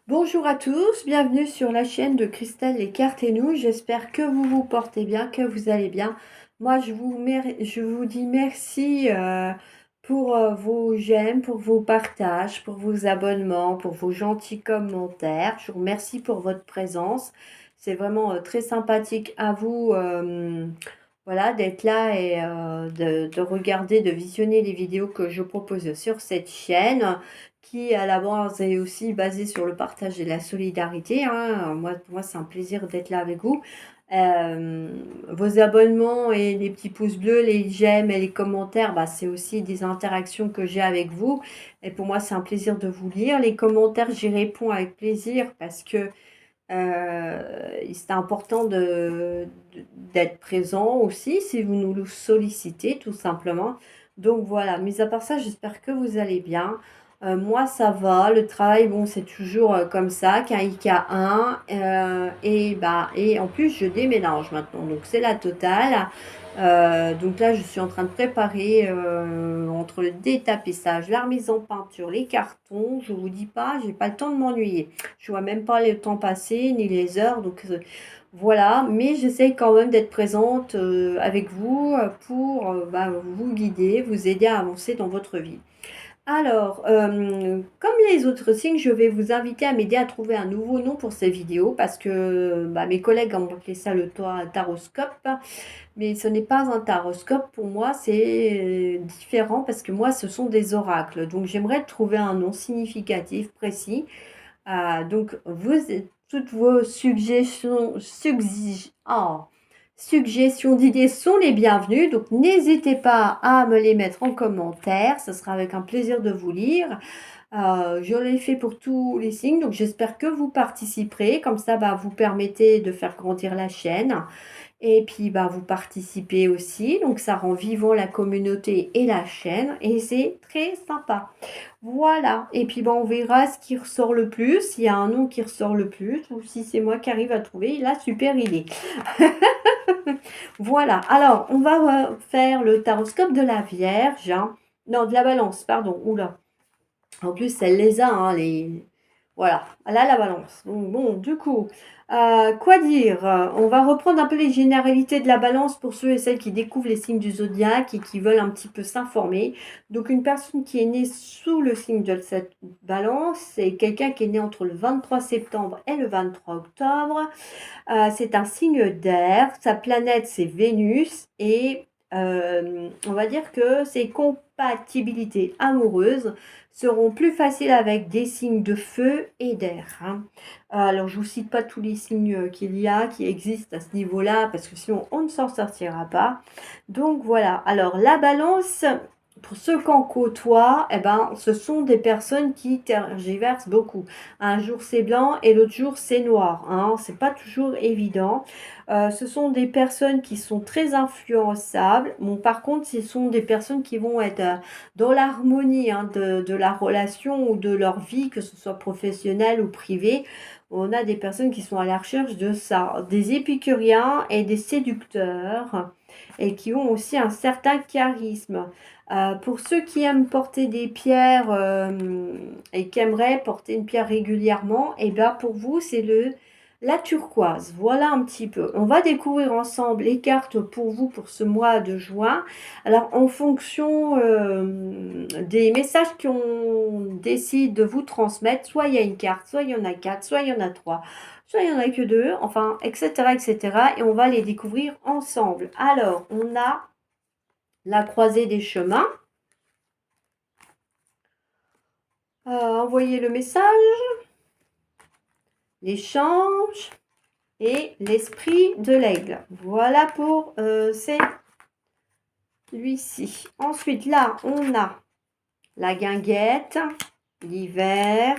Bonjour à tous, bienvenue sur la chaîne de Christelle Les Cartes et nous. J'espère que vous vous portez bien, que vous allez bien. Moi, je vous dis merci pour vos j'aime, pour vos partages, pour vos abonnements, pour vos gentils commentaires. Je vous remercie pour votre présence. C'est vraiment très sympathique à vous, voilà, d'être là et de regarder, de visionner les vidéos que je propose sur cette chaîne qui à la base est aussi basé sur le partage et la solidarité, hein. Pour moi, c'est un plaisir d'être là avec vous. Vos abonnements et les petits pouces bleus, les j'aime et les commentaires, bah, c'est aussi des interactions que j'ai avec vous. Et pour moi, c'est un plaisir de vous lire. Les commentaires, j'y réponds avec plaisir parce que c'est important d'être présent aussi si vous nous le sollicitez, tout simplement. Donc voilà, mis à part ça, j'espère que vous allez bien. Moi, ça va. Le travail, bon, c'est toujours comme ça, qu'un IK1. Et en plus, je déménage maintenant. Donc, c'est la totale. Donc là, je suis en train de préparer entre le détapissage, la remise en peinture, les cartons. Je vous dis pas, j'ai pas le temps de m'ennuyer. Je vois même pas le temps passer, ni les heures. Donc voilà, mais j'essaye quand même d'être présente avec vous pour vous guider, vous aider à avancer dans votre vie. Alors, comme les autres signes, je vais vous inviter à m'aider à trouver un nouveau nom pour ces vidéos parce que mes collègues ont appelé ça le taroscope, mais ce n'est pas un taroscope pour moi, c'est différent parce que moi, ce sont des oracles. Donc, j'aimerais trouver un nom significatif, précis. Donc, toutes vos suggestions d'idées sont les bienvenues. Donc, n'hésitez pas à me les mettre en commentaire. Ce sera avec un plaisir de vous lire. Je l'ai fait pour tous les signes. Donc, j'espère que vous participerez. Comme ça, vous permettez de faire grandir la chaîne. Et puis, vous participez aussi. Donc, ça rend vivant la communauté et la chaîne. Et c'est très sympa. Voilà. Et puis, on verra ce qui ressort le plus. S'il y a un nom qui ressort le plus. Ou si c'est moi qui arrive à trouver la super idée. Voilà. Alors, on va faire le taroscope de la Vierge, hein. Non, de la Balance, pardon. Oula. En plus, elle les a, hein, les... Voilà, elle a la balance. Donc bon, du coup, quoi dire? On va reprendre un peu les généralités de la balance pour ceux et celles qui découvrent les signes du zodiaque et qui veulent un petit peu s'informer. Donc une personne qui est née sous le signe de cette balance, c'est quelqu'un qui est né entre le 23 septembre et le 23 octobre. C'est un signe d'air. Sa planète, c'est Vénus. Et on va dire que ses compatibilités amoureuses seront plus faciles avec des signes de feu et d'air, hein. Alors, je ne vous cite pas tous les signes qu'il y a, qui existent à ce niveau-là, parce que sinon, on ne s'en sortira pas. Donc, voilà. Alors, la balance, pour ceux qu'on côtoie, ce sont des personnes qui tergiversent beaucoup. Un jour c'est blanc et l'autre jour c'est noir, hein. C'est pas toujours évident. Ce sont des personnes qui sont très influençables. Bon, par contre, ce sont des personnes qui vont être dans l'harmonie, hein, de la relation ou de leur vie, que ce soit professionnelle ou privée. On a des personnes qui sont à la recherche de ça, des épicuriens et des séducteurs, et qui ont aussi un certain charisme. Pour ceux qui aiment porter des pierres et qui aimeraient porter une pierre régulièrement, et bien pour vous, c'est la turquoise. Voilà un petit peu. On va découvrir ensemble les cartes pour vous pour ce mois de juin. Alors, en fonction des messages qu'on décide de vous transmettre, soit il y a une carte, soit il y en a quatre, soit il y en a trois, soit il n'y en a que deux, enfin, etc., etc. Et on va les découvrir ensemble. Alors, on a la croisée des chemins. Envoyer le message, l'échange et l'esprit de l'aigle. Voilà pour celui-ci. Ensuite, là, on a la guinguette, l'hiver,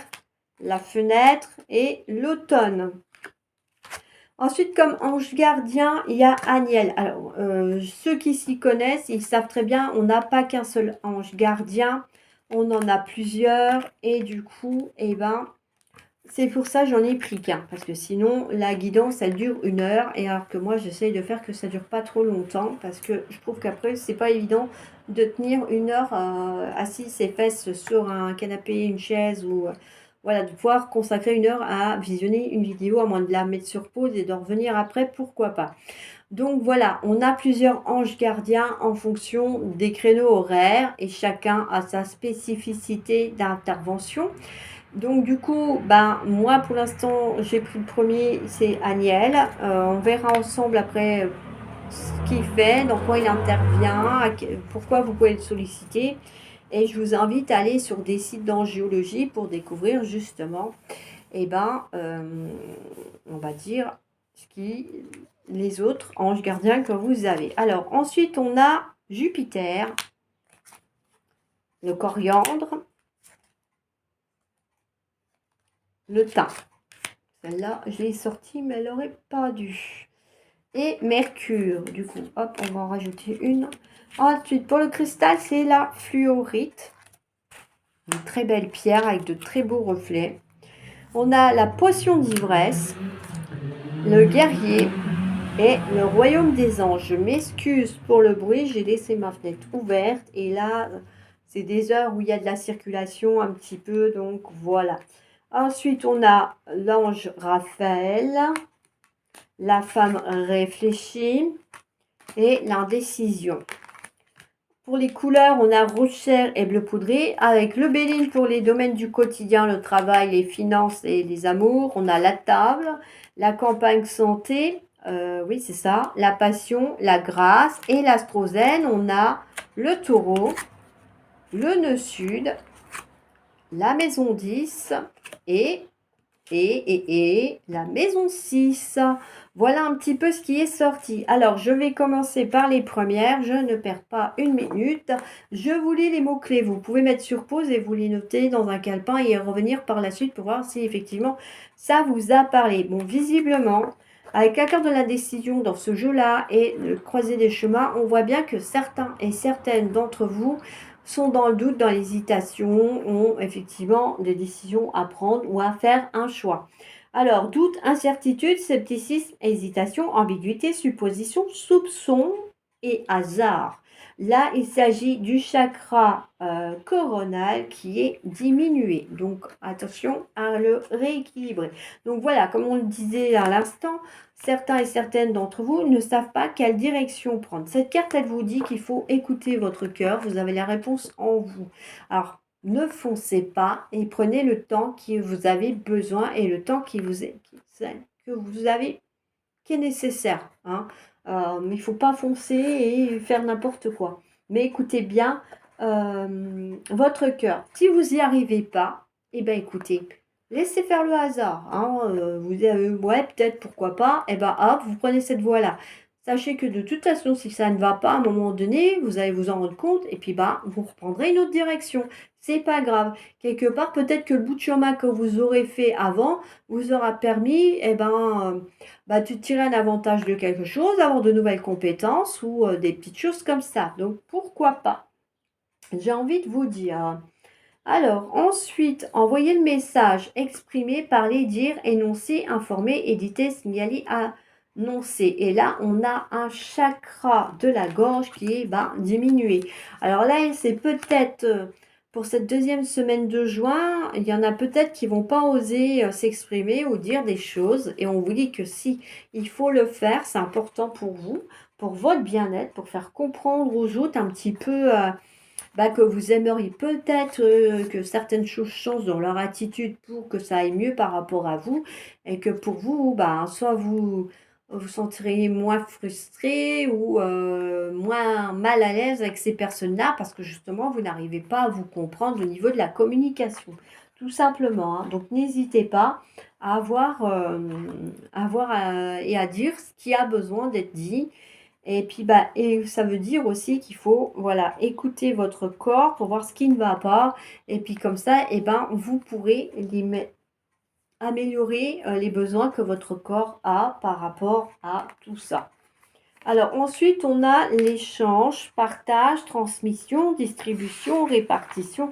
la fenêtre et l'automne. Ensuite, comme ange gardien, il y a Aniel. Alors, ceux qui s'y connaissent, ils savent très bien, on n'a pas qu'un seul ange gardien, on en a plusieurs. Et du coup, c'est pour ça que j'en ai pris qu'un. Parce que sinon, la guidance, elle dure 1 heure. Et alors que moi, j'essaye de faire que ça dure pas trop longtemps. Parce que je trouve qu'après, c'est pas évident de tenir 1 heure assis ses fesses sur un canapé, une chaise ou voilà, de pouvoir consacrer 1 heure à visionner une vidéo, à moins de la mettre sur pause et de revenir après, pourquoi pas. Donc voilà, on a plusieurs anges gardiens en fonction des créneaux horaires et chacun a sa spécificité d'intervention. Donc du coup, ben, moi pour l'instant, j'ai pris le premier, c'est Aniel. On verra ensemble après ce qu'il fait, dans quoi il intervient, pourquoi vous pouvez le solliciter. Et je vous invite à aller sur des sites d'angiologie pour découvrir justement, eh ben, on va dire, les autres anges gardiens que vous avez. Alors ensuite, on a Jupiter, le coriandre, le thym. Celle-là, je l'ai sortie, mais elle n'aurait pas dû. Et Mercure, du coup, hop, on va en rajouter une. Ensuite, pour le cristal, c'est la fluorite. Une très belle pierre avec de très beaux reflets. On a la potion d'ivresse, le guerrier et le royaume des anges. Je m'excuse pour le bruit, j'ai laissé ma fenêtre ouverte. Et là, c'est des heures où il y a de la circulation un petit peu, donc voilà. Ensuite, on a l'ange Raphaël, la femme réfléchie et l'indécision. Pour les couleurs, on a rouge chair et bleu poudré. Avec le béline pour les domaines du quotidien, le travail, les finances et les amours. On a la table, la campagne santé, oui c'est ça, la passion, la grâce et l'astrozène. On a le taureau, le nœud sud, la maison 10 et la maison 6. Voilà un petit peu ce qui est sorti. Alors, je vais commencer par les premières. Je ne perds pas une minute. Je vous lis les mots-clés. Vous pouvez mettre sur pause et vous les noter dans un calepin et revenir par la suite pour voir si effectivement ça vous a parlé. Bon, visiblement, avec la carte de l'indécision dans ce jeu-là et le croisé des chemins, on voit bien que certains et certaines d'entre vous sont dans le doute, dans l'hésitation, ont effectivement des décisions à prendre ou à faire un choix. Alors, doute, incertitude, scepticisme, hésitation, ambiguïté, supposition, soupçon et hasard. Là, il s'agit du chakra coronal qui est diminué. Donc, attention à le rééquilibrer. Donc voilà, comme on le disait à l'instant, certains et certaines d'entre vous ne savent pas quelle direction prendre. Cette carte, elle vous dit qu'il faut écouter votre cœur. Vous avez la réponse en vous. Alors, ne foncez pas et prenez le temps que vous avez besoin et le temps que vous avez qui est nécessaire. Hein. Mais il ne faut pas foncer et faire n'importe quoi. Mais écoutez bien votre cœur. Si vous n'y arrivez pas, eh bien écoutez, laissez faire le hasard. Hein. Vous avez, ouais, peut-être, pourquoi pas. Eh bien hop, vous prenez cette voie-là. Sachez que de toute façon, si ça ne va pas à un moment donné, vous allez vous en rendre compte et puis bah, vous reprendrez une autre direction. C'est pas grave. Quelque part, peut-être que le bout de chemin que vous aurez fait avant vous aura permis de tirer un avantage de quelque chose, avoir de nouvelles compétences ou des petites choses comme ça. Donc, pourquoi pas? J'ai envie de vous dire. Alors, ensuite, envoyer le message, exprimer, parler, dire, énoncer, informer, éditer, signaler, annoncer. Et là, on a un chakra de la gorge qui est diminué. Alors là, c'est peut-être pour cette deuxième semaine de juin, il y en a peut-être qui vont pas oser s'exprimer ou dire des choses. Et on vous dit que si il faut le faire, c'est important pour vous, pour votre bien-être, pour faire comprendre aux autres un petit peu que vous aimeriez peut-être que certaines choses changent dans leur attitude pour que ça aille mieux par rapport à vous et que pour vous, soit vous vous sentirez moins frustré ou moins mal à l'aise avec ces personnes-là parce que justement, vous n'arrivez pas à vous comprendre au niveau de la communication. Tout simplement. Hein. Donc, n'hésitez pas à et à dire ce qui a besoin d'être dit et puis, et ça veut dire aussi qu'il faut, voilà, écouter votre corps pour voir ce qui ne va pas. Et puis, comme ça, vous pourrez améliorer les besoins que votre corps a par rapport à tout ça. Alors, ensuite, on a l'échange, partage, transmission, distribution, répartition,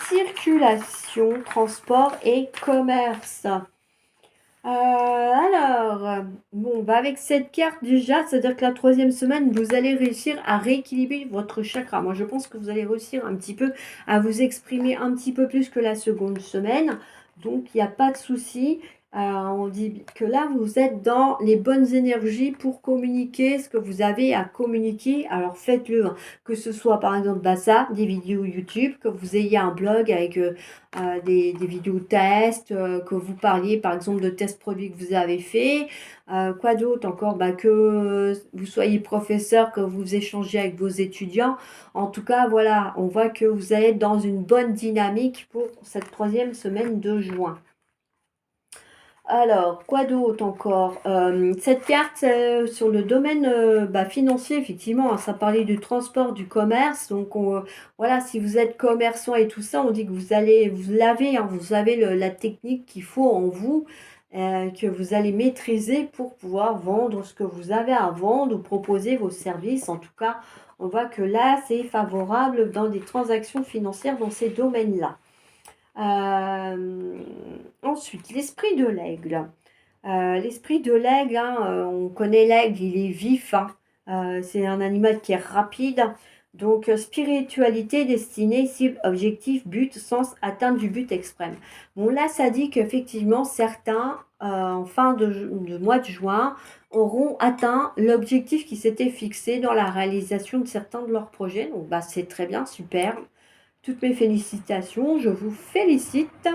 circulation, transport et commerce. Avec cette carte déjà, c'est-à-dire que la troisième semaine, vous allez réussir à rééquilibrer votre chakra. Moi, je pense que vous allez réussir un petit peu à vous exprimer un petit peu plus que la seconde semaine. Donc, il n'y a pas de souci. On dit que là, vous êtes dans les bonnes énergies pour communiquer ce que vous avez à communiquer. Alors, faites-le, hein. Que ce soit, par exemple, bah, ça, des vidéos YouTube, que vous ayez un blog avec des vidéos tests, que vous parliez, par exemple, de tests produits que vous avez fait. Quoi d'autre encore? Bah, que vous soyez professeur, que vous échangez avec vos étudiants. En tout cas, voilà, on voit que vous allez être dans une bonne dynamique pour cette troisième semaine de juin. Alors, quoi d'autre encore? Cette carte sur le domaine bah, financier, effectivement, hein, ça parlait du transport, du commerce. Donc, voilà, si vous êtes commerçant et tout ça, on dit que vous allez, vous l'avez, hein, vous avez la technique qu'il faut en vous, que vous allez maîtriser pour pouvoir vendre ce que vous avez à vendre ou proposer vos services. En tout cas, on voit que là, c'est favorable dans des transactions financières dans ces domaines-là. Ensuite, l'esprit de l'aigle. L'esprit de l'aigle, hein, on connaît l'aigle, il est vif, hein. C'est un animal qui est rapide. Donc, spiritualité, destinée, cible, objectif, but, sens, atteinte du but extrême. Bon, là, ça dit qu'effectivement, certains, en fin de mois de juin, auront atteint l'objectif qui s'était fixé dans la réalisation de certains de leurs projets. Donc, bah, c'est très bien, super. Toutes mes félicitations, je vous félicite.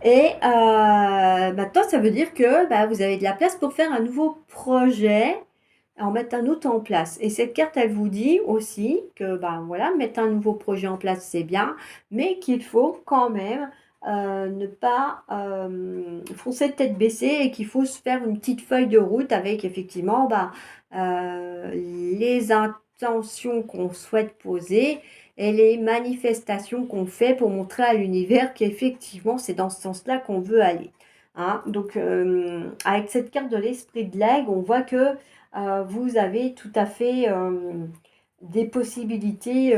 Et maintenant, ça veut dire que bah, vous avez de la place pour faire un nouveau projet, en mettre un autre en place. Et cette carte, elle vous dit aussi que bah, voilà, mettre un nouveau projet en place, c'est bien, mais qu'il faut quand même ne pas foncer tête baissée et qu'il faut se faire une petite feuille de route avec effectivement bah, les intentions qu'on souhaite poser et les manifestations qu'on fait pour montrer à l'univers qu'effectivement, c'est dans ce sens-là qu'on veut aller. Hein. Donc, avec cette carte de l'esprit de l'aigle, on voit que vous avez tout à fait des possibilités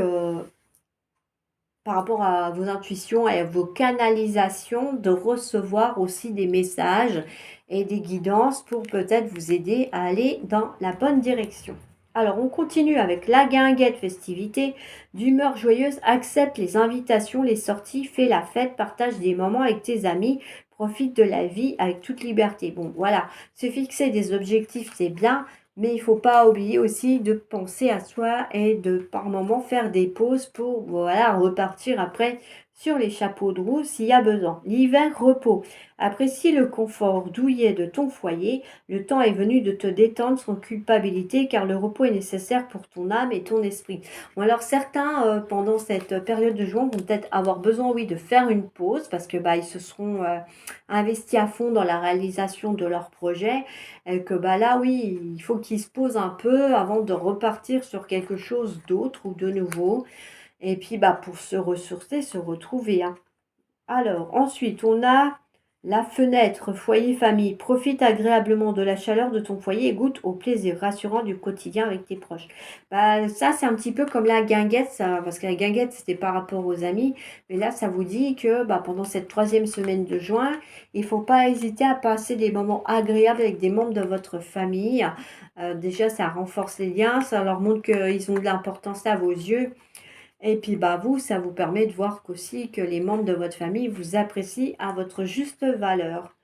par rapport à vos intuitions et à vos canalisations de recevoir aussi des messages et des guidances pour peut-être vous aider à aller dans la bonne direction. Alors, on continue avec la guinguette festivité, d'humeur joyeuse, accepte les invitations, les sorties, fais la fête, partage des moments avec tes amis, profite de la vie avec toute liberté. Bon, voilà, se fixer des objectifs, c'est bien, mais il ne faut pas oublier aussi de penser à soi et de par moment faire des pauses pour voilà, repartir après sur les chapeaux de roue s'il y a besoin. L'hiver, repos. Apprécie le confort douillet de ton foyer. Le temps est venu de te détendre sans culpabilité car le repos est nécessaire pour ton âme et ton esprit. Bon, alors certains, pendant cette période de juin, vont peut-être avoir besoin, oui, de faire une pause parce que bah, ils se seront investis à fond dans la réalisation de leur projet. Et que bah, là, oui, il faut qu'ils se posent un peu avant de repartir sur quelque chose d'autre ou de nouveau. Et puis, bah, pour se ressourcer, se retrouver, hein. Alors, ensuite, on a la fenêtre, foyer, famille. Profite agréablement de la chaleur de ton foyer et goûte au plaisir rassurant du quotidien avec tes proches. Bah, ça, c'est un petit peu comme la guinguette, ça, parce que la guinguette, c'était par rapport aux amis. Mais là, ça vous dit que bah, pendant cette troisième semaine de juin, il ne faut pas hésiter à passer des moments agréables avec des membres de votre famille. Déjà, ça renforce les liens, ça leur montre qu'ils ont de l'importance à vos yeux. Et puis bah vous, ça vous permet de voir qu'aussi que les membres de votre famille vous apprécient à votre juste valeur.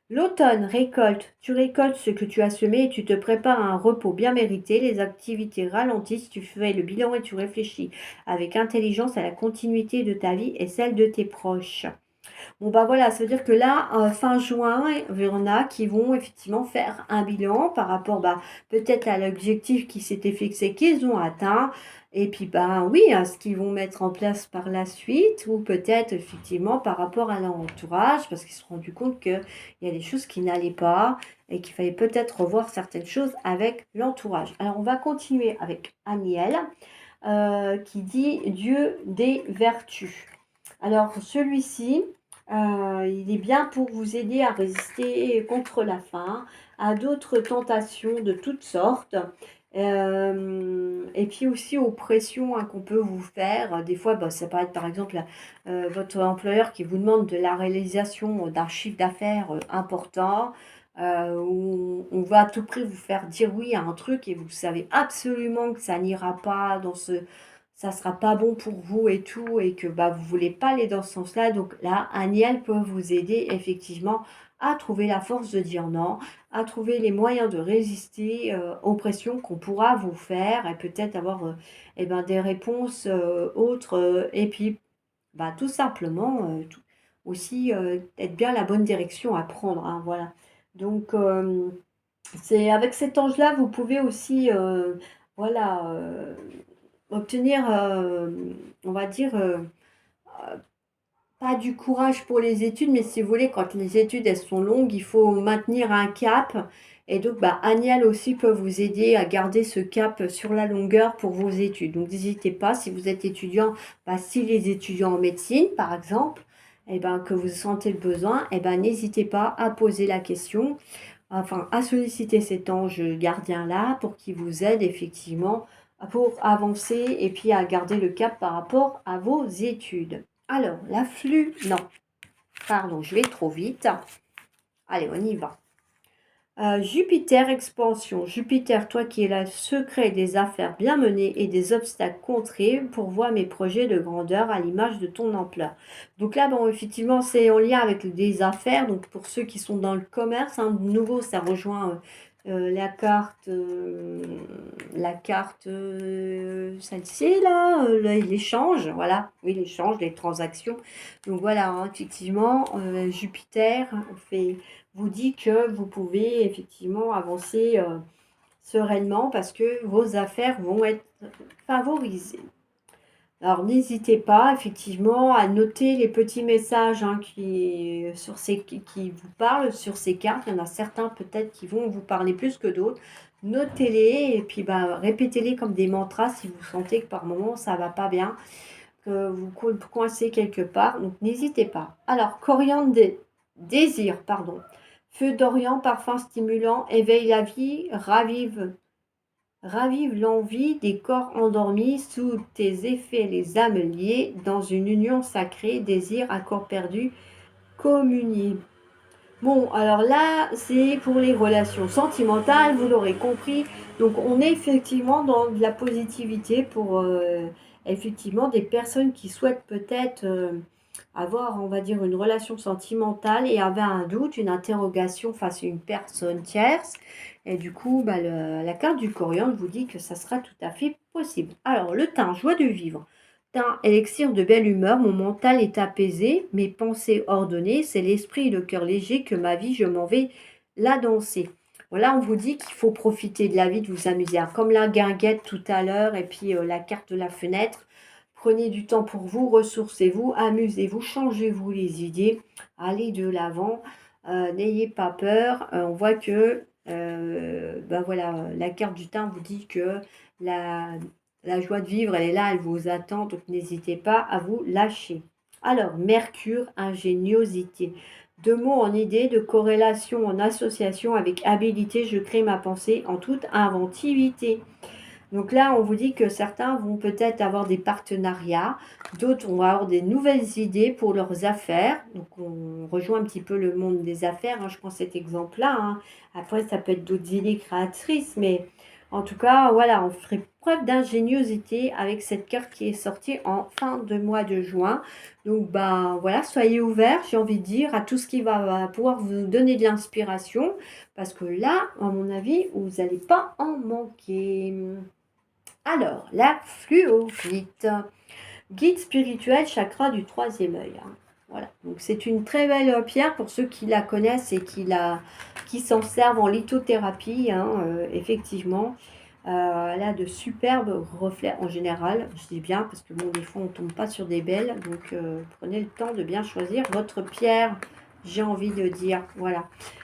L'automne, récolte. Tu récoltes ce que tu as semé et tu te prépares à un repos bien mérité. Les activités ralentissent, tu fais le bilan et tu réfléchis avec intelligence à la continuité de ta vie et celle de tes proches. Bon, bah voilà, ça veut dire que là, fin juin, il y en a qui vont effectivement faire un bilan par rapport bah, peut-être à l'objectif qui s'était fixé qu'ils ont atteint. Et puis, bah oui, à ce qu'ils vont mettre en place par la suite, ou peut-être effectivement par rapport à leur entourage, parce qu'ils se sont rendus compte qu'il y a des choses qui n'allaient pas et qu'il fallait peut-être revoir certaines choses avec l'entourage. Alors, on va continuer avec Aniel, qui dit Dieu des vertus. Alors, celui-ci, il est bien pour vous aider à résister contre la faim, à d'autres tentations de toutes sortes, et puis aussi aux pressions hein, qu'on peut vous faire. Des fois, bah, ça peut être par exemple votre employeur qui vous demande de la réalisation d'un chiffre d'affaires important, où on va à tout prix vous faire dire oui à un truc et vous savez absolument que ça n'ira pas dans ça sera pas bon pour vous et tout, et que bah, vous voulez pas aller dans ce sens-là. Donc là, Aniel peut vous aider effectivement à trouver la force de dire non, à trouver les moyens de résister aux pressions qu'on pourra vous faire et peut-être avoir eh ben, des réponses autres. Et puis, bah, tout simplement, aussi être bien la bonne direction à prendre. Hein, voilà. Donc, c'est avec cet ange-là, vous pouvez aussi, voilà, obtenir, on va dire, pas du courage pour les études, mais si vous voulez, quand les études, elles sont longues, il faut maintenir un cap. Et donc, bah, Agnelle aussi peut vous aider à garder ce cap sur la longueur pour vos études. Donc, n'hésitez pas, si vous êtes étudiant, bah, si les étudiants en médecine, par exemple, eh ben, que vous sentez le besoin, eh ben, n'hésitez pas à poser la question, enfin, à solliciter cet ange gardien-là pour qu'il vous aide effectivement pour avancer et puis à garder le cap par rapport à vos études. Alors, l'afflux, non, pardon, je vais trop vite. Allez, on y va. Jupiter expansion. Jupiter, toi qui es le secret des affaires bien menées et des obstacles contrés, pourvois mes projets de grandeur à l'image de ton ampleur. Donc là, bon, effectivement, c'est en lien avec des affaires. Donc pour ceux qui sont dans le commerce, hein, de nouveau, ça rejoint la carte, celle-ci là, l'échange, voilà, oui, l'échange, les transactions. Donc voilà, hein, effectivement, Jupiter vous dit que vous pouvez effectivement avancer sereinement parce que vos affaires vont être favorisées. Alors n'hésitez pas effectivement à noter les petits messages hein, qui vous parlent sur ces cartes. Il y en a certains peut-être qui vont vous parler plus que d'autres. Notez-les et puis bah, répétez-les comme des mantras si vous sentez que par moment ça va pas bien, que vous coincez quelque part. Donc n'hésitez pas. Alors coriandre désir, pardon. Feu d'Orient, parfum stimulant, éveille la vie, ravive l'envie des corps endormis, sous tes effets les âmes liées, dans une union sacrée, désir à corps perdu, communier. Bon, alors là, c'est pour les relations sentimentales, vous l'aurez compris. Donc, on est effectivement dans de la positivité pour effectivement des personnes qui souhaitent peut-être avoir, on va dire, une relation sentimentale et avaient un doute, une interrogation face à une personne tierce. Et du coup, bah, la carte du coriandre vous dit que ça sera tout à fait possible. Alors, le thym, joie de vivre. Thym, élixir de belle humeur, mon mental est apaisé, mes pensées ordonnées, c'est l'esprit et le cœur léger que ma vie, je m'en vais la danser. Voilà, on vous dit qu'il faut profiter de la vie, de vous amuser. Alors, comme la guinguette tout à l'heure, et puis la carte de la fenêtre, prenez du temps pour vous, ressourcez-vous, amusez-vous, changez-vous les idées, allez de l'avant, n'ayez pas peur. On voit que ben voilà, la carte du thym vous dit que la, la joie de vivre, elle est là, elle vous attend, donc n'hésitez pas à vous lâcher. Alors, Mercure, ingéniosité. Deux mots en idée, de corrélation en association avec habilité, je crée ma pensée en toute inventivité. Donc là, on vous dit que certains vont peut-être avoir des partenariats, d'autres vont avoir des nouvelles idées pour leurs affaires. Donc on rejoint un petit peu le monde des affaires, hein, je prends cet exemple-là. Hein. Après, ça peut être d'autres idées créatrices, mais en tout cas, voilà, on ferait preuve d'ingéniosité avec cette carte qui est sortie en fin de mois de juin. Donc bah voilà, soyez ouverts, j'ai envie de dire, à tout ce qui va pouvoir vous donner de l'inspiration, parce que là, à mon avis, vous n'allez pas en manquer. Alors, la fluorite, guide spirituel, chakra du troisième œil. Hein. Voilà, donc c'est une très belle pierre pour ceux qui la connaissent et qui s'en servent en lithothérapie, hein, effectivement. Elle a de superbes reflets en général, je dis bien, parce que bon, des fois on ne tombe pas sur des belles, donc prenez le temps de bien choisir votre pierre, j'ai envie de dire, voilà.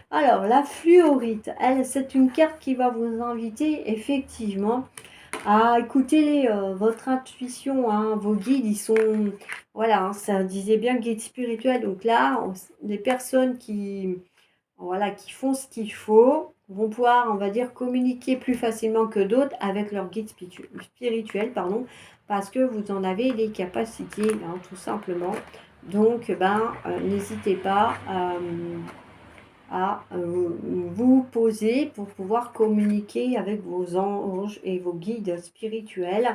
Alors, la fluorite, elle, c'est une carte qui va vous inviter effectivement à écouter votre intuition, hein, vos guides, ils sont, voilà, hein, ça disait bien guide spirituel. Donc là, les personnes qui, voilà, qui font ce qu'il faut vont pouvoir, on va dire, communiquer plus facilement que d'autres avec leur guide spirituel, pardon, parce que vous en avez les capacités, hein, tout simplement. Donc, ben, n'hésitez pas à vous poser pour pouvoir communiquer avec vos anges et vos guides spirituels.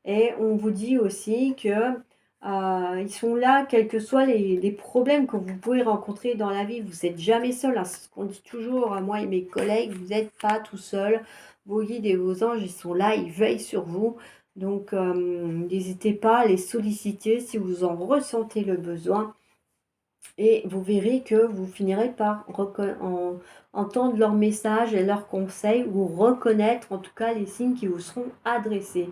Et on vous dit aussi que ils sont là, quels que soient les problèmes que vous pouvez rencontrer dans la vie. Vous n'êtes jamais seul, hein. C'est ce qu'on dit toujours, moi et mes collègues, vous n'êtes pas tout seul. Vos guides et vos anges, ils sont là, ils veillent sur vous. Donc, n'hésitez pas à les solliciter si vous en ressentez le besoin. Et vous verrez que vous finirez par entendre leurs messages et leurs conseils ou reconnaître en tout cas les signes qui vous seront adressés.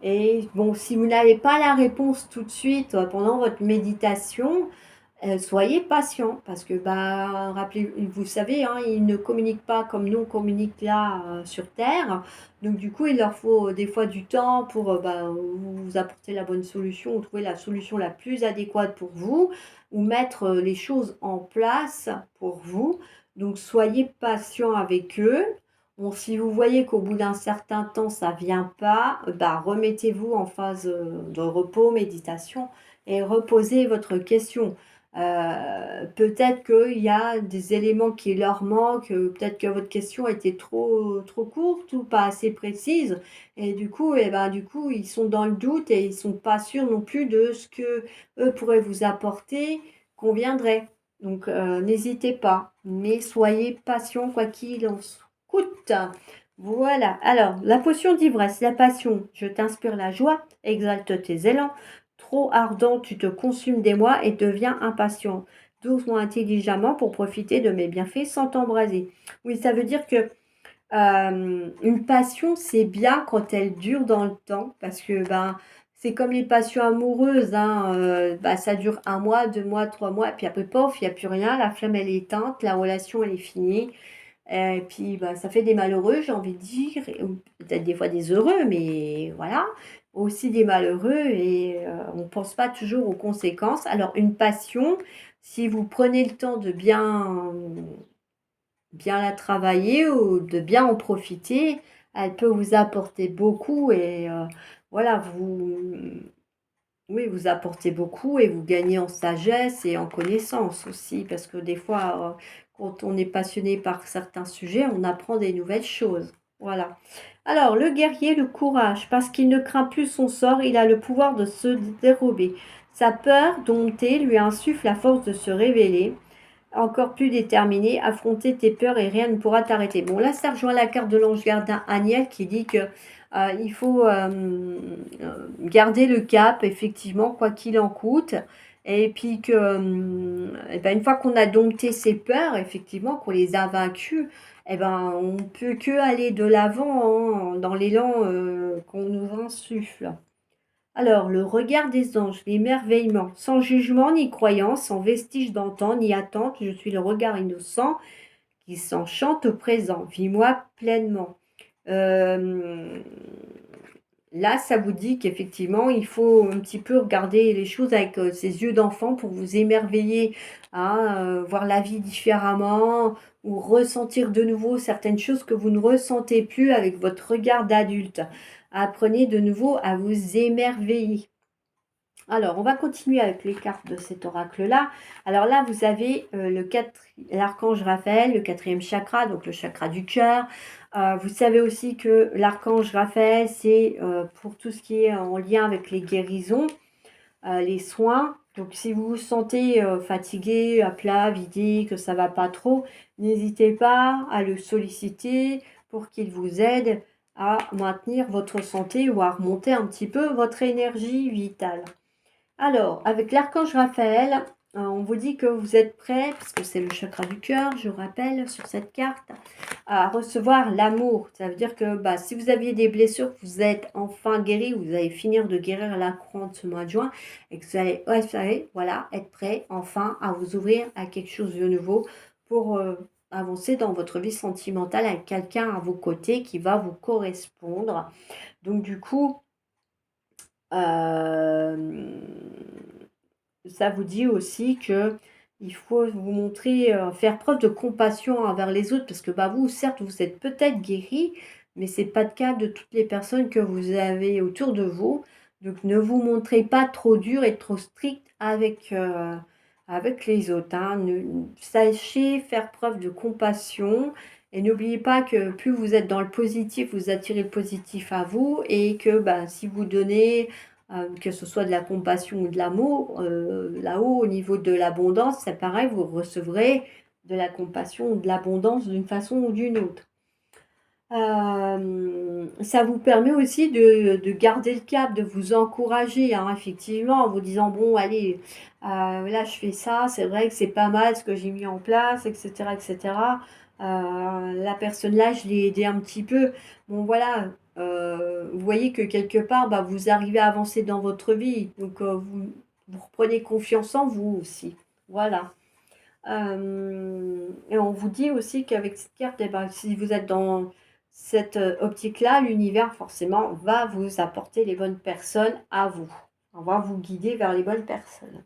Et bon, si vous n'avez pas la réponse tout de suite pendant votre méditation, soyez patient parce que, bah, rappelez, vous savez, hein, ils ne communiquent pas comme nous on communique là sur Terre. Donc, du coup, il leur faut des fois du temps pour bah, vous apporter la bonne solution ou trouver la solution la plus adéquate pour vous ou mettre les choses en place pour vous. Donc, soyez patient avec eux. Bon, si vous voyez qu'au bout d'un certain temps, ça vient pas, bah, remettez-vous en phase de repos, méditation et reposez votre question. Peut-être qu'il y a des éléments qui leur manquent, peut-être que votre question était trop courte ou pas assez précise, et du coup, ils sont dans le doute et ils sont pas sûrs non plus de ce que eux pourraient vous apporter conviendrait. Donc, n'hésitez pas, mais soyez patient quoi qu'il en coûte. Voilà. Alors, la potion d'ivresse, la passion, je t'inspire la joie, exalte tes élans. Trop ardent, tu te consumes des mois et deviens impatient. Doucement, intelligemment pour profiter de mes bienfaits sans t'embraser. Oui, ça veut dire que une passion, c'est bien quand elle dure dans le temps, parce que ben, c'est comme les passions amoureuses, hein, bah, ça dure 1 mois, 2 mois, 3 mois, et puis après, pof, il n'y a plus rien, la flamme elle est éteinte, la relation elle est finie. Et puis, bah, ça fait des malheureux, j'ai envie de dire, ou peut-être des fois des heureux, mais voilà, aussi des malheureux, et on ne pense pas toujours aux conséquences. Alors, une passion, si vous prenez le temps de bien la travailler ou de bien en profiter, elle peut vous apporter beaucoup, et voilà, oui, vous apportez beaucoup et vous gagnez en sagesse et en connaissance aussi, parce que des fois, quand on est passionné par certains sujets, on apprend des nouvelles choses. Voilà. Alors, le guerrier, le courage, parce qu'il ne craint plus son sort, il a le pouvoir de se dérober. Sa peur, domptée, lui insuffle la force de se révéler. Encore plus déterminé, affronter tes peurs et rien ne pourra t'arrêter. Bon, là, ça rejoint la carte de l'ange gardien Aniel qui dit que il faut garder le cap, effectivement, quoi qu'il en coûte. Et puis que, eh ben, une fois qu'on a dompté ses peurs, effectivement, qu'on les a vaincues, eh ben, on peut que aller de l'avant, hein, dans l'élan qu'on nous insuffle. Alors, le regard des anges, l'émerveillement, sans jugement ni croyance, sans vestige d'antan ni attente, je suis le regard innocent qui s'enchante au présent. Vis-moi pleinement. Euh, Là, ça vous dit qu'effectivement, il faut un petit peu regarder les choses avec ses yeux d'enfant pour vous émerveiller, hein, voir la vie différemment ou ressentir de nouveau certaines choses que vous ne ressentez plus avec votre regard d'adulte. Apprenez de nouveau à vous émerveiller. Alors, on va continuer avec les cartes de cet oracle-là. Alors là, vous avez l'archange Raphaël, le quatrième chakra, donc le chakra du cœur. Vous savez aussi que l'archange Raphaël, c'est pour tout ce qui est en lien avec les guérisons, les soins. Donc, si vous vous sentez fatigué, à plat, vidé, que ça va pas trop, n'hésitez pas à le solliciter pour qu'il vous aide à maintenir votre santé ou à remonter un petit peu votre énergie vitale. Alors, avec l'archange Raphaël, on vous dit que vous êtes prêt, parce que c'est le chakra du cœur, je rappelle, sur cette carte, à recevoir l'amour. Ça veut dire que bah, si vous aviez des blessures, vous êtes enfin guéri, vous allez finir de guérir la croix de ce mois de juin, et que vous allez voilà, être prêt enfin à vous ouvrir à quelque chose de nouveau pour avancer dans votre vie sentimentale avec quelqu'un à vos côtés qui va vous correspondre. Donc du coup, euh, ça vous dit aussi que il faut vous montrer, faire preuve de compassion envers les autres parce que bah, vous, certes, vous êtes peut-être guéri, mais c'est pas le cas de toutes les personnes que vous avez autour de vous. Donc ne vous montrez pas trop dur et trop strict avec les autres, hein. Sachez faire preuve de compassion Et n'oubliez pas que plus vous êtes dans le positif, vous attirez le positif à vous et que si vous donnez, que ce soit de la compassion ou de l'amour, là-haut au niveau de l'abondance, c'est pareil, vous recevrez de la compassion ou de l'abondance d'une façon ou d'une autre. Ça vous permet aussi de garder le cap, de vous encourager, hein, effectivement, en vous disant, bon, allez, là, je fais ça, c'est vrai que c'est pas mal ce que j'ai mis en place, etc., etc. La personne là, je l'ai aidée un petit peu. Bon, voilà, vous voyez que quelque part, vous arrivez à avancer dans votre vie. Donc, vous reprenez confiance en vous aussi. Voilà. Et on vous dit aussi qu'avec cette carte, eh ben, si vous êtes dans cette optique-là, l'univers forcément va vous apporter les bonnes personnes à vous. On va vous guider vers les bonnes personnes.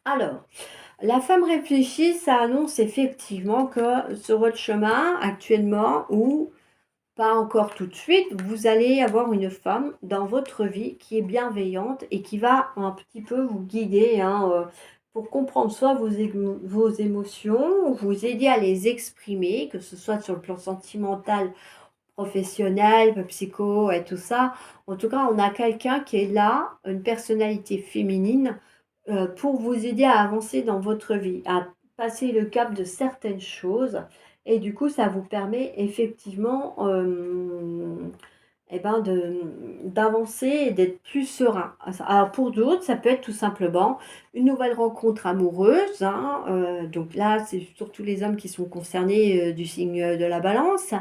Alors, la femme réfléchie, ça annonce effectivement que sur votre chemin actuellement, ou pas encore tout de suite, vous allez avoir une femme dans votre vie qui est bienveillante et qui va un petit peu vous guider, hein, pour comprendre soit vos émotions, vous aider à les exprimer, que ce soit sur le plan sentimental, professionnel, psycho et tout ça. En tout cas, on a quelqu'un qui est là, une personnalité féminine, pour vous aider à avancer dans votre vie, à passer le cap de certaines choses. Et du coup, ça vous permet effectivement d'avancer et d'être plus serein. Alors pour d'autres, ça peut être tout simplement une nouvelle rencontre amoureuse, hein, donc là, c'est surtout les hommes qui sont concernés du signe de la balance.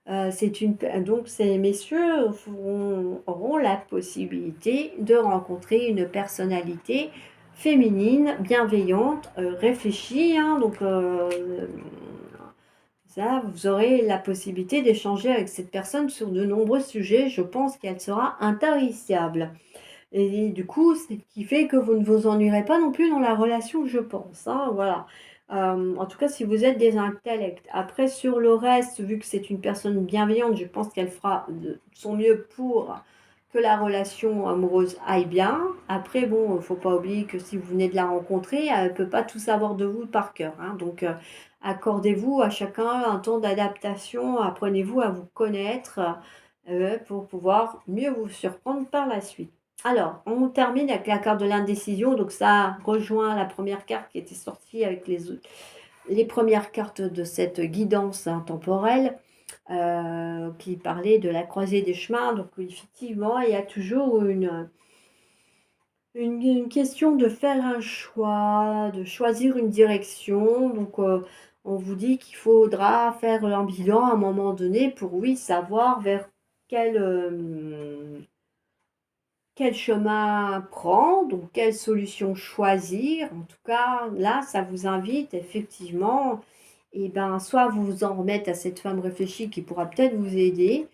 Donc ces messieurs auront la possibilité de rencontrer une personnalité féminine, bienveillante, réfléchie, hein, donc ça, vous aurez la possibilité d'échanger avec cette personne sur de nombreux sujets. Je pense qu'elle sera intarissable. Et du coup, c'est ce qui fait que vous ne vous ennuierez pas non plus dans la relation, je pense, hein, voilà. En tout cas, si vous êtes des intellects. Après, sur le reste, vu que c'est une personne bienveillante, je pense qu'elle fera de son mieux pour que la relation amoureuse aille bien. Après, bon, il ne faut pas oublier que si vous venez de la rencontrer, elle ne peut pas tout savoir de vous par cœur, hein. Donc, accordez-vous à chacun un temps d'adaptation, apprenez-vous à vous connaître pour pouvoir mieux vous surprendre par la suite. Alors, on termine avec la carte de l'indécision. Donc, ça rejoint la première carte qui était sortie avec les premières cartes de cette guidance temporelle qui parlait de la croisée des chemins. Donc, effectivement, il y a toujours une question de faire un choix, de choisir une direction. Donc, on vous dit qu'il faudra faire un bilan à un moment donné pour, oui, savoir vers quel chemin prendre, donc quelle solution choisir. En tout cas, là, ça vous invite effectivement, soit vous vous en remettre à cette femme réfléchie qui pourra peut-être vous aider,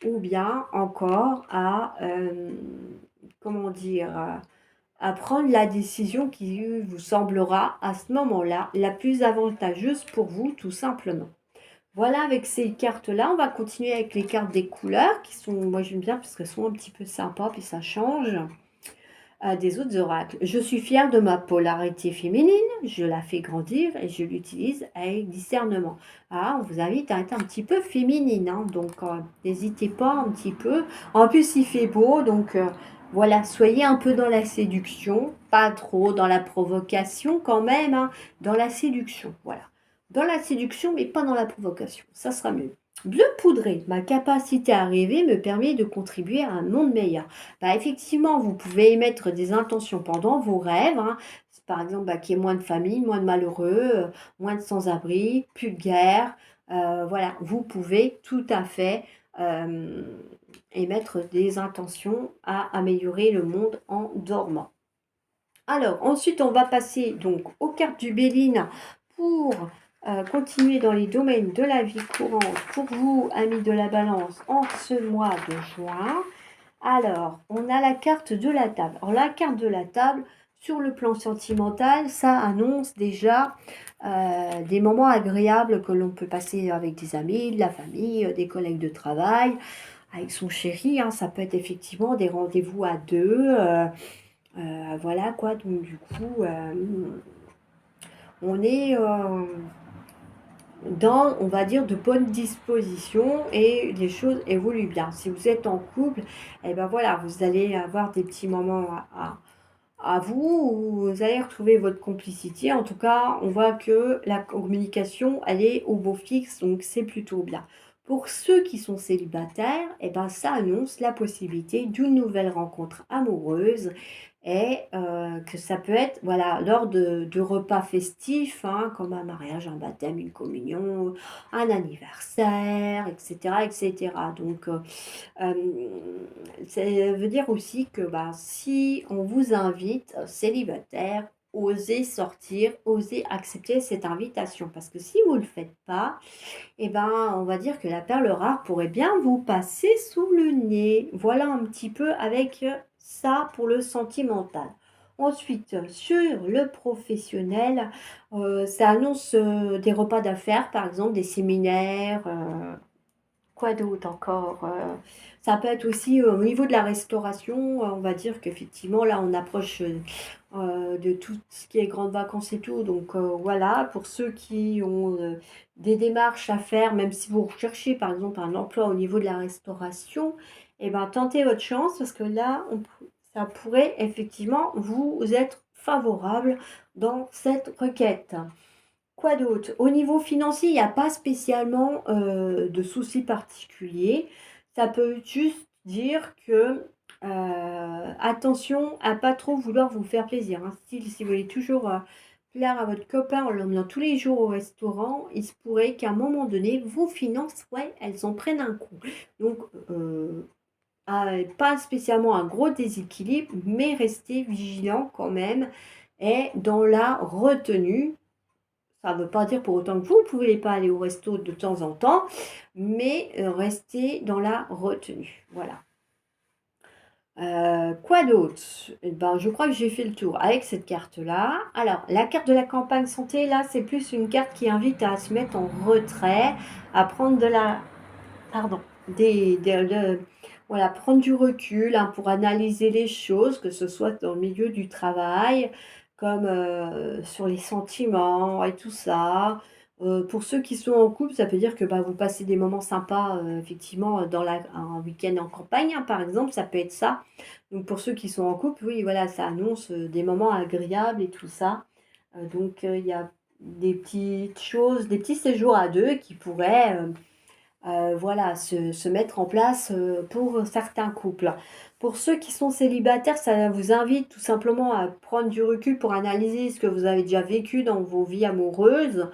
ou bien encore comment dire, à prendre la décision qui vous semblera à ce moment-là la plus avantageuse pour vous, tout simplement. Voilà, avec ces cartes-là, on va continuer avec les cartes des couleurs qui sont, moi j'aime bien parce qu'elles sont un petit peu sympas, puis ça change des autres oracles. Je suis fière de ma polarité féminine, je la fais grandir et je l'utilise avec discernement. Ah, on vous invite à être un petit peu féminine, hein, donc n'hésitez pas un petit peu. En plus, il fait beau, donc voilà, soyez un peu dans la séduction, pas trop dans la provocation quand même, hein, dans la séduction, voilà. Dans la séduction, mais pas dans la provocation, ça sera mieux. Bleu poudré, ma capacité à rêver me permet de contribuer à un monde meilleur. Effectivement, vous pouvez émettre des intentions pendant vos rêves, hein. Par exemple, qu'il y ait moins de familles, moins de malheureux, moins de sans-abri, plus de guerre. Voilà, vous pouvez tout à fait euh, émettre des intentions à améliorer le monde en dormant. Alors, ensuite, on va passer donc aux cartes du Béline pour continuer dans les domaines de la vie courante pour vous, amis de la balance, en ce mois de juin. Alors, on a la carte de la table. Alors, la carte de la table, sur le plan sentimental, ça annonce déjà des moments agréables que l'on peut passer avec des amis, de la famille, des collègues de travail, avec son chéri, hein. Ça peut être effectivement des rendez-vous à deux. Voilà quoi, donc du coup, on est dans, on va dire, de bonnes dispositions et les choses évoluent bien. Si vous êtes en couple, et ben voilà, vous allez avoir des petits moments à vous où vous allez retrouver votre complicité. En tout cas, on voit que la communication, elle est au beau fixe, donc c'est plutôt bien. Pour ceux qui sont célibataires, et ben ça annonce la possibilité d'une nouvelle rencontre amoureuse et que ça peut être voilà, lors de repas festifs, hein, comme un mariage, un baptême, une communion, un anniversaire, etc. etc. Donc, euh, ça veut dire aussi que bah, si on vous invite célibataire, osez sortir, osez accepter cette invitation. Parce que si vous ne le faites pas, eh ben, on va dire que la perle rare pourrait bien vous passer sous le nez. Voilà un petit peu avec ça pour le sentimental. Ensuite, sur le professionnel, ça annonce des repas d'affaires, par exemple des séminaires. Quoi d'autre encore? Ça peut être aussi au niveau de la restauration, on va dire qu'effectivement, là, on approche de tout ce qui est grandes vacances et tout. Donc voilà, pour ceux qui ont des démarches à faire, même si vous recherchez par exemple un emploi au niveau de la restauration, eh ben, tentez votre chance parce que là, ça pourrait effectivement vous être favorable dans cette requête. Quoi d'autre? Au niveau financier, il n'y a pas spécialement de soucis particuliers. Ça peut juste dire que attention à pas trop vouloir vous faire plaisir, hein. Si vous voulez toujours plaire à votre copain en l'emmenant tous les jours au restaurant, il se pourrait qu'à un moment donné, vos finances, ouais, elles en prennent un coup. Donc, pas spécialement un gros déséquilibre, mais restez vigilant quand même et dans la retenue. Ça ne veut pas dire pour autant que vous ne pouvez pas aller au resto de temps en temps, mais restez dans la retenue. Voilà. Quoi d'autre? Eh ben, je crois que j'ai fait le tour avec cette carte-là. Alors, la carte de la campagne santé, là, c'est plus une carte qui invite à se mettre en retrait, à prendre de la... Pardon. Voilà, prendre du recul hein, pour analyser les choses, que ce soit dans le milieu du travail, comme sur les sentiments et tout ça. Pour ceux qui sont en couple, ça peut dire que bah, vous passez des moments sympas, effectivement, un week-end en campagne, hein, par exemple, ça peut être ça. Donc pour ceux qui sont en couple, oui, voilà, ça annonce des moments agréables et tout ça. Donc il y a des petites choses, des petits séjours à deux qui pourraient voilà, se mettre en place pour certains couples. Pour ceux qui sont célibataires, ça vous invite tout simplement à prendre du recul pour analyser ce que vous avez déjà vécu dans vos vies amoureuses,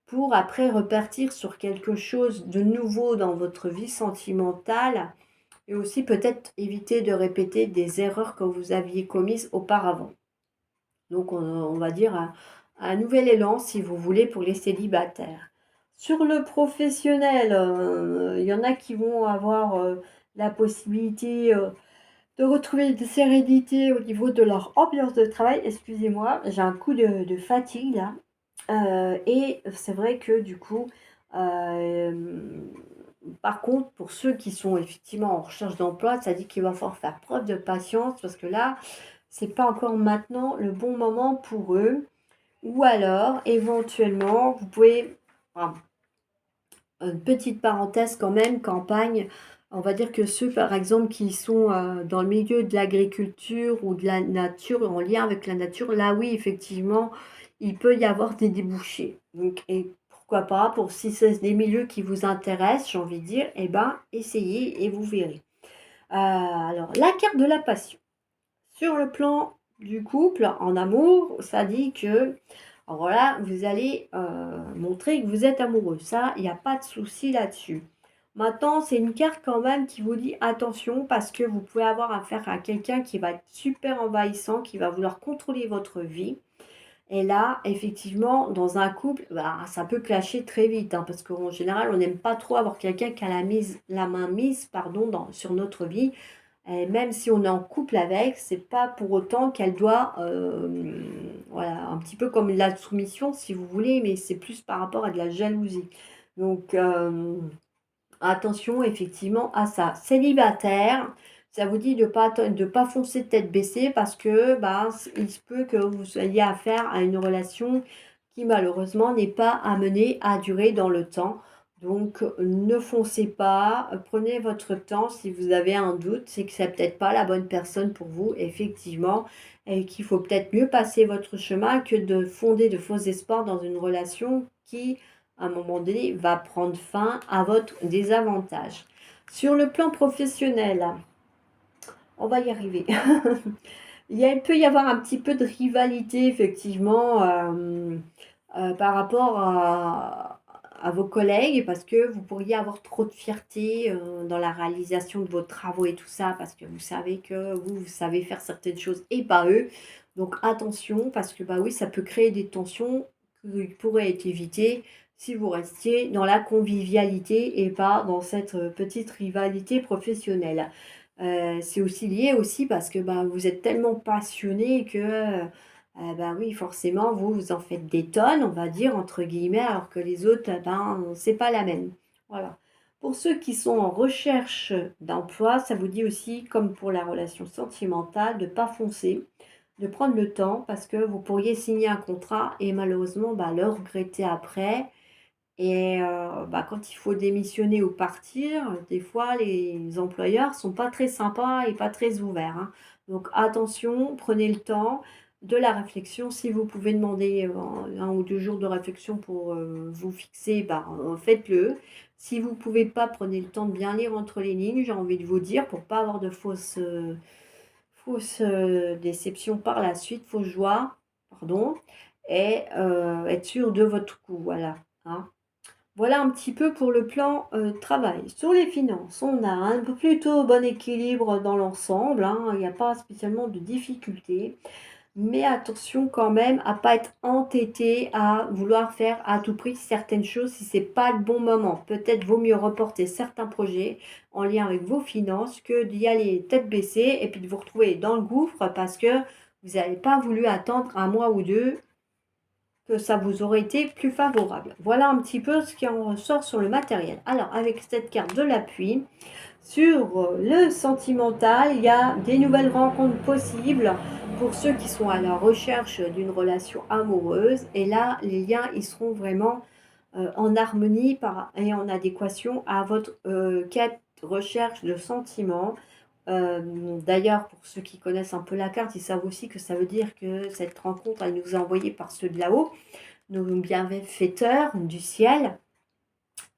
pour après repartir sur quelque chose de nouveau dans votre vie sentimentale, et aussi peut-être éviter de répéter des erreurs que vous aviez commises auparavant. Donc on va dire un nouvel élan si vous voulez pour les célibataires. Sur le professionnel, il y en a qui vont avoir la possibilité de retrouver de sérénité au niveau de leur ambiance de travail. Excusez-moi, j'ai un coup de fatigue là. Et c'est vrai que du coup, euh, par contre, pour ceux qui sont effectivement en recherche d'emploi, ça dit qu'il va falloir faire preuve de patience parce que là, c'est pas encore maintenant le bon moment pour eux. Ou alors, éventuellement, vous pouvez, ah, une petite parenthèse quand même, campagne, on va dire que ceux, par exemple, qui sont dans le milieu de l'agriculture ou de la nature, en lien avec la nature, là oui, effectivement, il peut y avoir des débouchés. Donc, et pourquoi pas, pour si c'est des milieux qui vous intéressent, j'ai envie de dire, eh ben, essayez et vous verrez. Alors, la carte de la passion. Sur le plan du couple, en amour, ça dit que alors voilà, vous allez montrer que vous êtes amoureux. Ça, il n'y a pas de souci là-dessus. Maintenant, c'est une carte quand même qui vous dit attention parce que vous pouvez avoir affaire à quelqu'un qui va être super envahissant, qui va vouloir contrôler votre vie. Et là, effectivement, dans un couple, bah, ça peut clasher très vite hein, parce qu'en général, on n'aime pas trop avoir quelqu'un qui a la main mise pardon, sur notre vie. Et même si on est en couple avec, c'est pas pour autant qu'elle doit, voilà, un petit peu comme la soumission si vous voulez, mais c'est plus par rapport à de la jalousie. Donc attention effectivement à ça. Célibataire, ça vous dit de pas foncer tête baissée parce que bah, il se peut que vous ayez affaire à une relation qui malheureusement n'est pas amené à durer dans le temps. Donc ne foncez pas, prenez votre temps. Si vous avez un doute, c'est que c'est peut-être pas la bonne personne pour vous, effectivement, et qu'il faut peut-être mieux passer votre chemin que de fonder de faux espoirs dans une relation qui, à un moment donné, va prendre fin à votre désavantage. Sur le plan professionnel, on va y arriver. Il peut y avoir un petit peu de rivalité, effectivement, par rapport à vos collègues, parce que vous pourriez avoir trop de fierté dans la réalisation de vos travaux et tout ça, parce que vous savez que vous savez faire certaines choses et pas eux. Donc attention, parce que bah oui, ça peut créer des tensions qui pourraient être évitées si vous restiez dans la convivialité et pas dans cette petite rivalité professionnelle. C'est aussi lié aussi parce que, bah, vous êtes tellement passionné que, bah, oui, forcément, vous, vous en faites des tonnes, on va dire, entre guillemets, alors que les autres, ben, c'est pas la même. Voilà. Pour ceux qui sont en recherche d'emploi, ça vous dit aussi, comme pour la relation sentimentale, de pas foncer, de prendre le temps parce que vous pourriez signer un contrat et malheureusement, bah, le regretter après et bah, quand il faut démissionner ou partir, des fois les employeurs sont pas très sympas et pas très ouverts, hein. Donc attention, prenez le temps de la réflexion. Si vous pouvez demander, 1 ou 2 jours de réflexion pour, vous fixer, bah, faites-le. Si vous pouvez pas, prenez le temps de bien lire entre les lignes, j'ai envie de vous dire, pour pas avoir de fausses, déceptions par la suite, fausses joies, pardon et être sûr de votre coup, voilà, hein. Voilà un petit peu pour le plan, travail. Sur les finances, on a un plutôt bon équilibre dans l'ensemble, hein, il n'y a pas spécialement de difficultés. Mais attention quand même à pas être entêté à vouloir faire à tout prix certaines choses si c'est pas le bon moment. Peut-être vaut mieux reporter certains projets en lien avec vos finances que d'y aller tête baissée et puis de vous retrouver dans le gouffre parce que vous n'avez pas voulu attendre un mois ou 2 que ça vous aurait été plus favorable. Voilà un petit peu ce qui en ressort sur le matériel. Alors, avec cette carte de l'appui, sur le sentimental, il y a des nouvelles rencontres possibles pour ceux qui sont à la recherche d'une relation amoureuse. Et là, les liens, ils seront vraiment en harmonie et en adéquation à votre quête, recherche de sentiments. D'ailleurs, pour ceux qui connaissent un peu la carte, ils savent aussi que ça veut dire que cette rencontre, elle nous est envoyée par ceux de là-haut, nos bienfaiteurs du ciel.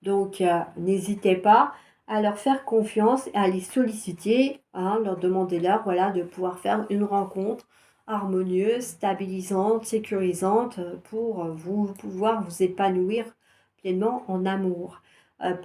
Donc, n'hésitez pas à leur faire confiance et à les solliciter, hein, leur demander leur, voilà, de pouvoir faire une rencontre harmonieuse, stabilisante, sécurisante pour vous pouvoir vous épanouir pleinement en amour.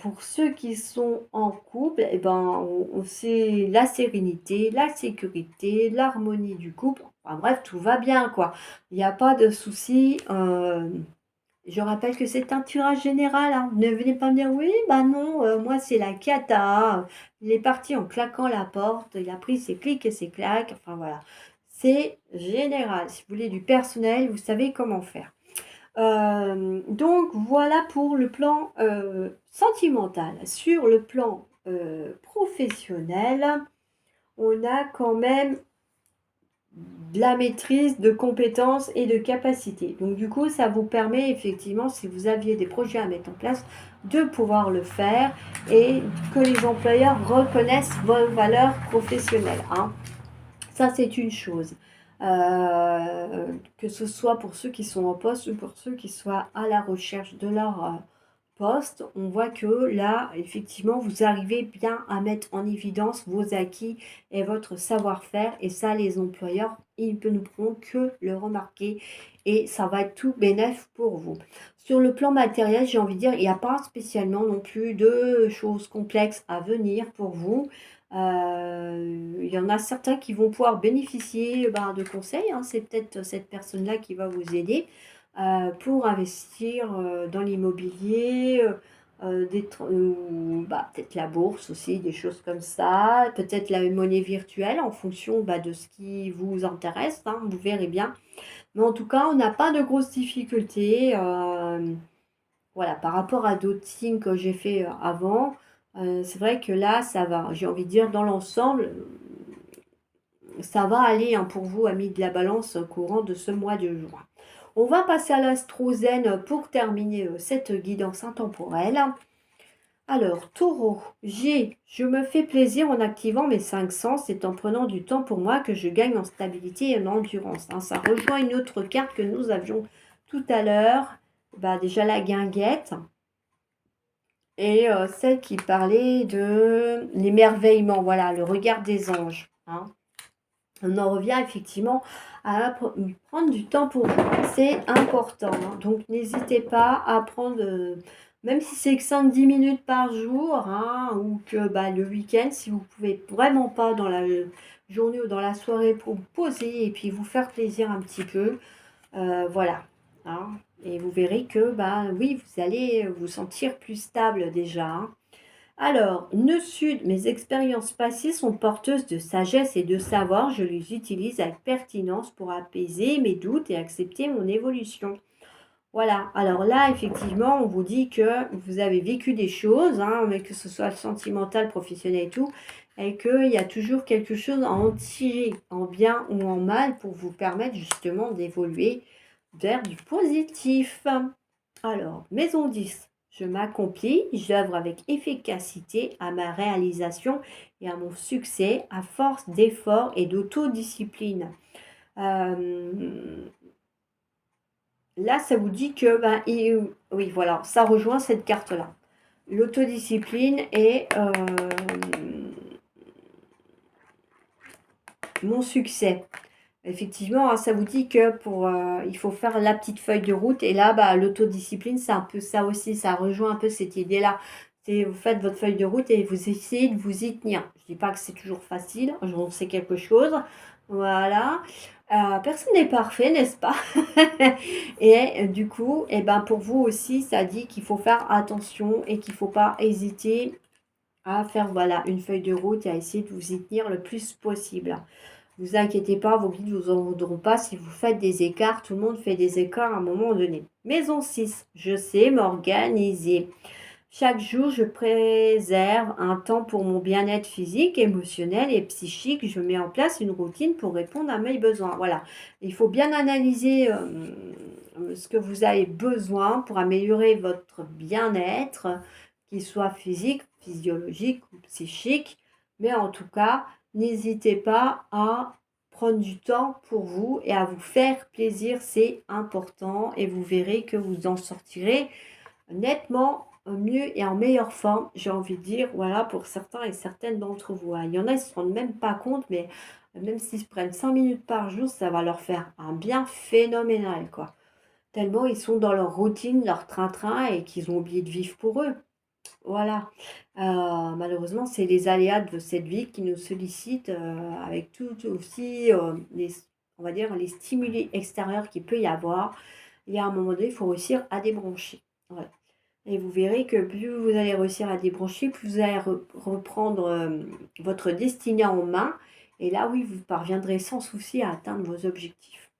Pour ceux qui sont en couple, eh ben, c'est la sérénité, la sécurité, l'harmonie du couple. Enfin, bref, tout va bien, quoi. Il n'y a pas de souci. Je rappelle que c'est un tirage général, hein. Ne venez pas me dire: «Oui, bah non, moi c'est la cata, il est parti en claquant la porte, il a pris ses clics et ses claques», enfin voilà. C'est général. Si vous voulez du personnel, vous savez comment faire. Donc voilà pour le plan, sentimental. Sur le plan, professionnel, on a quand même de la maîtrise de compétences et de capacités. Donc du coup, ça vous permet effectivement, si vous aviez des projets à mettre en place, de pouvoir le faire et que les employeurs reconnaissent vos valeurs professionnelles, hein. Ça, c'est une chose. Que ce soit pour ceux qui sont en poste ou pour ceux qui soient à la recherche de leur poste, on voit que là, effectivement, vous arrivez bien à mettre en évidence vos acquis et votre savoir-faire. Et ça, les employeurs, ils ne pourront que le remarquer. Et ça va être tout bénéf pour vous. Sur le plan matériel, j'ai envie de dire, il n'y a pas spécialement non plus de choses complexes à venir pour vous. Il y en a certains qui vont pouvoir bénéficier ben, de conseils, hein. C'est peut-être cette personne-là qui va vous aider pour investir dans l'immobilier, ou bah, peut-être la bourse aussi, des choses comme ça, peut-être la monnaie virtuelle en fonction bah, de ce qui vous intéresse, hein, vous verrez bien. Mais en tout cas, on n'a pas de grosses difficultés. Voilà, par rapport à d'autres signes que j'ai fait avant, c'est vrai que là, ça va. J'ai envie de dire, dans l'ensemble, ça va aller hein, pour vous, amis de la balance, au courant de ce mois de juin. On va passer à l'astrozène pour terminer cette guidance intemporelle. Alors, taureau, je me fais plaisir en activant mes cinq sens et en prenant du temps pour moi que je gagne en stabilité et en endurance. Hein. Ça rejoint une autre carte que nous avions tout à l'heure. Bah, déjà la guinguette et celle qui parlait de l'émerveillement, voilà, le regard des anges. Hein. On en revient effectivement à prendre du temps pour vous. C'est important. Hein. Donc, n'hésitez pas à prendre, même si c'est que 5-10 minutes par jour, hein, ou que bah, le week-end, si vous ne pouvez vraiment pas dans la journée ou dans la soirée pour vous poser et puis vous faire plaisir un petit peu. Voilà. Hein. Et vous verrez que, bah, oui, vous allez vous sentir plus stable déjà. Hein. Alors, nœud sud, mes expériences passées sont porteuses de sagesse et de savoir. Je les utilise avec pertinence pour apaiser mes doutes et accepter mon évolution. Voilà. Alors là, effectivement, on vous dit que vous avez vécu des choses, hein, mais que ce soit sentimental, professionnel et tout, et qu'il y a toujours quelque chose à en tirer, en bien ou en mal, pour vous permettre justement d'évoluer vers du positif. Alors, maison 10. Je m'accomplis, j'œuvre avec efficacité à ma réalisation et à mon succès à force d'efforts et d'autodiscipline. Euh, Là, ça vous dit que, ben, oui, voilà, ça rejoint cette carte-là. L'autodiscipline et mon succès. Effectivement, hein, ça vous dit que il faut faire la petite feuille de route. Et là, bah, l'autodiscipline, c'est un peu ça aussi. Ça rejoint un peu cette idée-là. C'est vous faites votre feuille de route et vous essayez de vous y tenir. Je ne dis pas que c'est toujours facile. J'en sais quelque chose. Voilà. Personne n'est parfait, n'est-ce pas? Et du coup, et ben pour vous aussi, ça dit qu'il faut faire attention et qu'il ne faut pas hésiter à faire voilà, une feuille de route et à essayer de vous y tenir le plus possible. Vous inquiétez pas, vos guides ne vous en voudront pas si vous faites des écarts. Tout le monde fait des écarts à un moment donné. Maison 6, je sais m'organiser. Chaque jour, je préserve un temps pour mon bien-être physique, émotionnel et psychique. Je mets en place une routine pour répondre à mes besoins. Voilà, il faut bien analyser ce que vous avez besoin pour améliorer votre bien-être, qu'il soit physique, physiologique ou psychique. Mais en tout cas, n'hésitez pas à prendre du temps pour vous et à vous faire plaisir. C'est important et vous verrez que vous en sortirez nettement mieux et en meilleure forme, j'ai envie de dire, voilà, pour certains et certaines d'entre vous. Il y en a, ils ne se rendent même pas compte, mais même s'ils se prennent 5 minutes par jour, ça va leur faire un bien phénoménal, quoi. Tellement ils sont dans leur routine, leur train-train et qu'ils ont oublié de vivre pour eux. Voilà. Malheureusement, c'est les aléas de cette vie qui nous sollicitent avec tout aussi on va dire, les stimuli extérieurs qu'il peut y avoir. Et à un moment donné, il faut réussir à débrancher. Voilà. Et vous verrez que plus vous allez réussir à débrancher, plus vous allez reprendre votre destinée en main. Et là, oui, vous parviendrez sans souci à atteindre vos objectifs.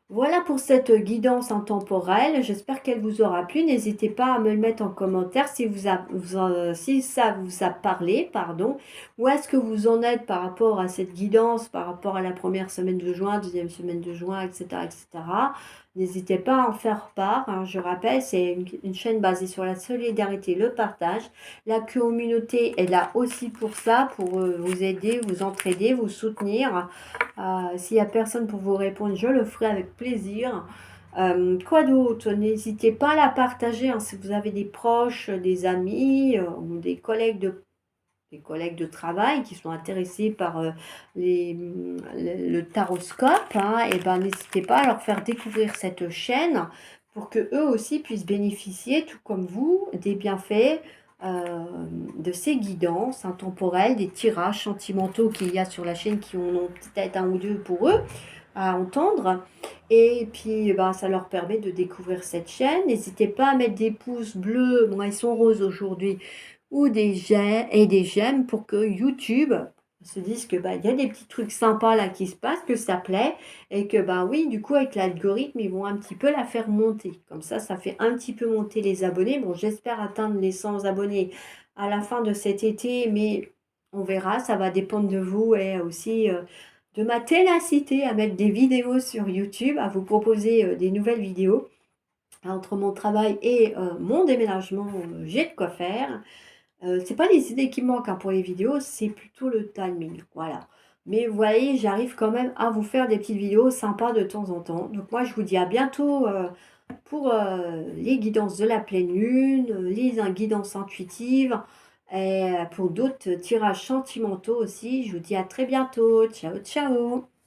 Voilà pour cette guidance intemporelle. J'espère qu'elle vous aura plu. N'hésitez pas à me le mettre en commentaire si, si ça vous a parlé, pardon. Où est-ce que vous en êtes par rapport à cette guidance, par rapport à la première semaine de juin, deuxième semaine de juin, etc., etc. N'hésitez pas à en faire part. Hein. Je rappelle, c'est une chaîne basée sur la solidarité, le partage. La communauté est là aussi pour ça, pour vous aider, vous entraider, vous soutenir. S'il n'y a personne pour vous répondre, je le ferai avec plaisir. Quoi d'autre? N'hésitez pas à la partager hein, si vous avez des proches, des amis ou des collègues de travail qui sont intéressés par le taroscope. Hein, et ben, n'hésitez pas à leur faire découvrir cette chaîne pour que eux aussi puissent bénéficier, tout comme vous, des bienfaits de ces guidances intemporelles, des tirages sentimentaux qu'il y a sur la chaîne qui en ont peut-être un ou deux pour eux à entendre. Et puis, bah, ça leur permet de découvrir cette chaîne. N'hésitez pas à mettre des pouces bleus, moi ils sont roses aujourd'hui, ou des j'aime et des j'aime pour que YouTube se dise que bah, il y a des petits trucs sympas là qui se passent, que ça plaît, et que bah oui, du coup avec l'algorithme, ils vont un petit peu la faire monter. Comme ça fait un petit peu monter les abonnés. Bon, j'espère atteindre les 100 abonnés à la fin de cet été, mais on verra, ça va dépendre de vous et aussi de ma ténacité à mettre des vidéos sur YouTube, à vous proposer des nouvelles vidéos. Entre mon travail et mon déménagement, j'ai de quoi faire. C'est pas les idées qui manquent hein, pour les vidéos, c'est plutôt le timing. Voilà. Mais vous voyez, j'arrive quand même à vous faire des petites vidéos sympas de temps en temps. Donc moi, je vous dis à bientôt pour les guidances de la pleine lune, les guidances intuitives, et pour d'autres tirages sentimentaux aussi. Je vous dis à très bientôt. Ciao, ciao.